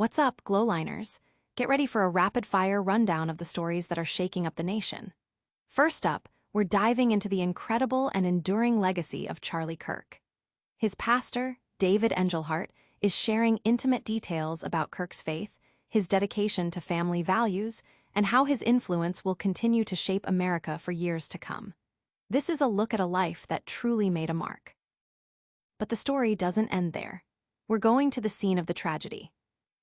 What's up, GlowLiners? Get ready for a rapid-fire rundown of the stories that are shaking up the nation. First up, we're diving into the incredible and enduring legacy of Charlie Kirk. His pastor, David Engelhardt, is sharing intimate details about Kirk's faith, his dedication to family values, and how his influence will continue to shape America for years to come. This is a look at a life that truly made a mark. But the story doesn't end there. We're going to the scene of the tragedy.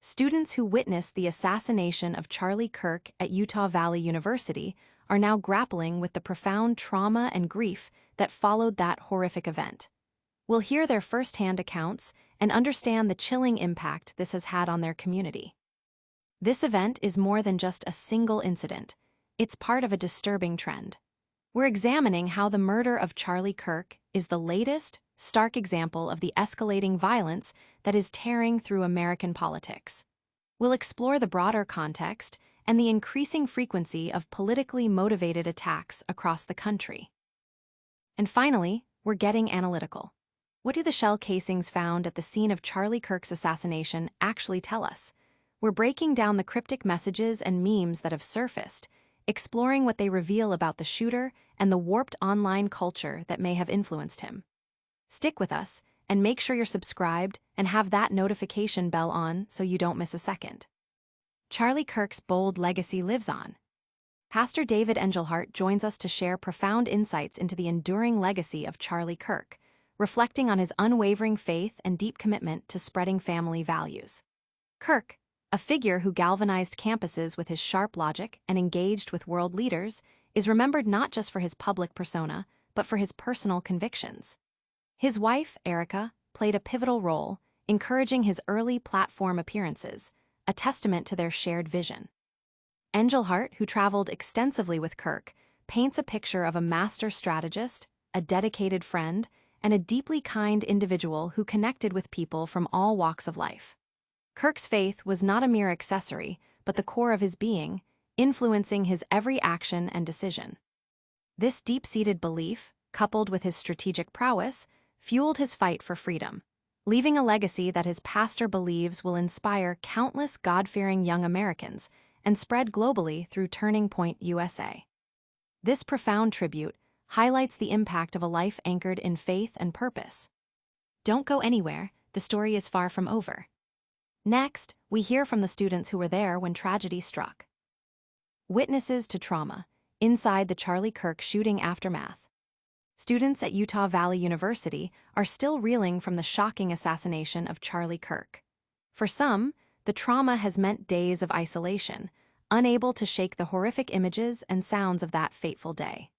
Students who witnessed the assassination of Charlie Kirk at Utah Valley University are now grappling with the profound trauma and grief that followed that horrific event. We'll hear their first-hand accounts and understand the chilling impact this has had on their community. This event is more than just a single incident. It's part of a disturbing trend. We're examining how the murder of Charlie Kirk is the latest, stark example of the escalating violence that is tearing through American politics. We'll explore the broader context and the increasing frequency of politically motivated attacks across the country. And finally, we're getting analytical. What do the shell casings found at the scene of Charlie Kirk's assassination actually tell us? We're breaking down the cryptic messages and memes that have surfaced, exploring what they reveal about the shooter and the warped online culture that may have influenced him. Stick with us, and make sure you're subscribed and have that notification bell on so you don't miss a second. Charlie Kirk's bold legacy lives on. Pastor David Engelhardt joins us to share profound insights into the enduring legacy of Charlie Kirk, reflecting on his unwavering faith and deep commitment to spreading family values. Kirk, a figure who galvanized campuses with his sharp logic and engaged with world leaders, is remembered not just for his public persona, but for his personal convictions. His wife, Erica, played a pivotal role, encouraging his early platform appearances, a testament to their shared vision. Engelhardt, who traveled extensively with Kirk, paints a picture of a master strategist, a dedicated friend, and a deeply kind individual who connected with people from all walks of life. Kirk's faith was not a mere accessory, but the core of his being, influencing his every action and decision. This deep-seated belief, coupled with his strategic prowess, fueled his fight for freedom, leaving a legacy that his pastor believes will inspire countless God-fearing young Americans and spread globally through Turning Point USA. This profound tribute highlights the impact of a life anchored in faith and purpose. Don't go anywhere, the story is far from over. Next, we hear from the students who were there when tragedy struck. Witnesses to trauma, inside the Charlie Kirk shooting aftermath. Students at Utah Valley University are still reeling from the shocking assassination of Charlie Kirk. For some, the trauma has meant days of isolation, unable to shake the horrific images and sounds of that fateful day.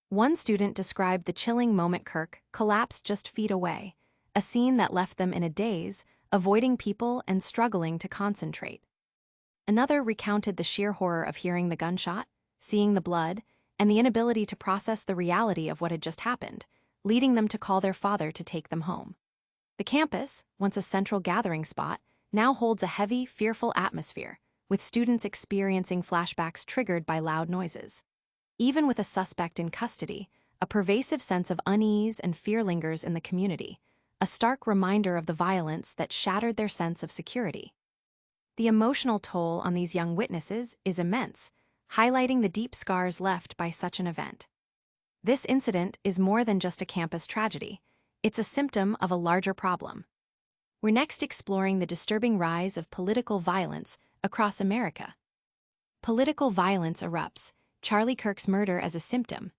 One student described the chilling moment Kirk collapsed just feet away, a scene that left them in a daze, avoiding people and struggling to concentrate. Another recounted the sheer horror of hearing the gunshot, seeing the blood, and the inability to process the reality of what had just happened, leading them to call their father to take them home. The campus, once a central gathering spot, now holds a heavy, fearful atmosphere, with students experiencing flashbacks triggered by loud noises. Even with a suspect in custody, a pervasive sense of unease and fear lingers in the community, a stark reminder of the violence that shattered their sense of security. The emotional toll on these young witnesses is immense, highlighting the deep scars left by such an event. This incident is more than just a campus tragedy. It's a symptom of a larger problem. We're next exploring the disturbing rise of political violence across America. Political violence erupts, Charlie Kirk's murder as a symptom.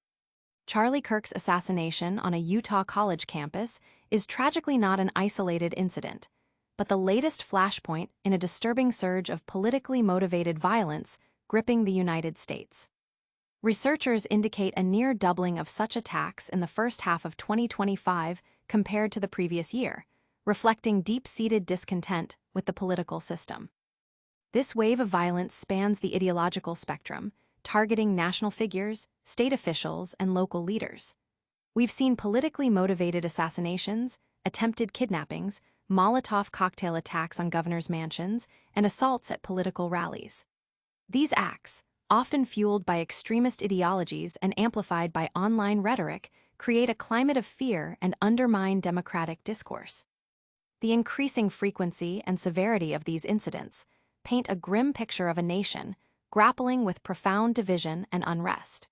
Charlie Kirk's assassination on a Utah college campus is tragically not an isolated incident, but the latest flashpoint in a disturbing surge of politically motivated violence gripping the United States. Researchers indicate a near doubling of such attacks in the first half of 2025 compared to the previous year, reflecting deep-seated discontent with the political system. This wave of violence spans the ideological spectrum, targeting national figures, state officials, and local leaders. We've seen politically motivated assassinations, attempted kidnappings, Molotov cocktail attacks on governors' mansions, and assaults at political rallies. These acts, often fueled by extremist ideologies and amplified by online rhetoric, create a climate of fear and undermine democratic discourse. The increasing frequency and severity of these incidents paint a grim picture of a nation grappling with profound division and unrest.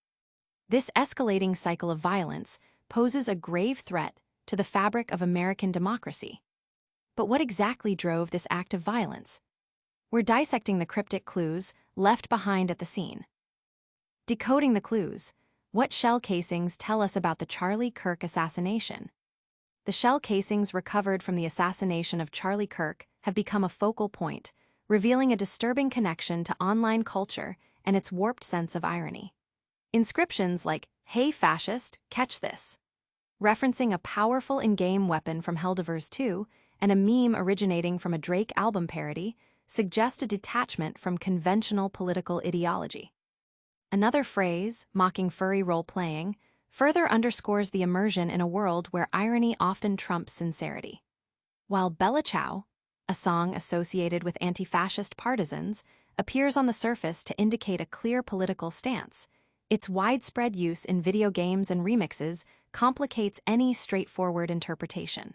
This escalating cycle of violence poses a grave threat to the fabric of American democracy. But what exactly drove this act of violence? We're dissecting the cryptic clues left behind at the scene. Decoding the clues, what shell casings tell us about the Charlie Kirk assassination? The shell casings recovered from the assassination of Charlie Kirk have become a focal point, revealing a disturbing connection to online culture and its warped sense of irony. Inscriptions like, "Hey fascist, catch this," referencing a powerful in-game weapon from Helldivers 2 and a meme originating from a Drake album parody, suggest a detachment from conventional political ideology. Another phrase, mocking furry role-playing, further underscores the immersion in a world where irony often trumps sincerity. While Bella Ciao, a song associated with anti-fascist partisans, appears on the surface to indicate a clear political stance, its widespread use in video games and remixes complicates any straightforward interpretation.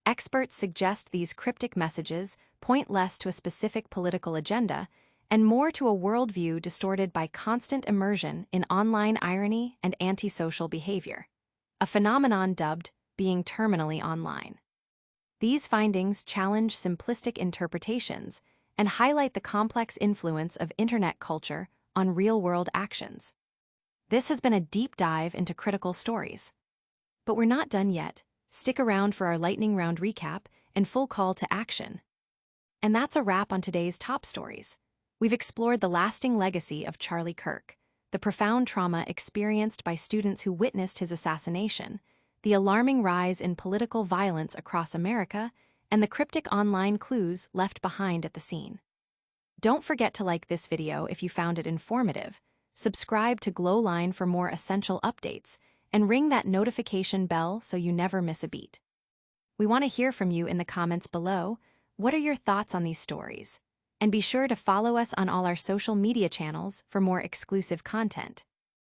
Experts suggest these cryptic messages point less to a specific political agenda and more to a worldview distorted by constant immersion in online irony and antisocial behavior, a phenomenon dubbed being terminally online. These findings challenge simplistic interpretations and highlight the complex influence of internet culture on real-world actions. This has been a deep dive into critical stories. But we're not done yet. Stick around for our lightning round recap and full call to action. And that's a wrap on today's top stories. We've explored the lasting legacy of Charlie Kirk, the profound trauma experienced by students who witnessed his assassination, the alarming rise in political violence across America, and the cryptic online clues left behind at the scene. Don't forget to like this video if you found it informative, subscribe to GlowLine for more essential updates, and ring that notification bell so you never miss a beat. We want to hear from you in the comments below. What are your thoughts on these stories? And be sure to follow us on all our social media channels for more exclusive content.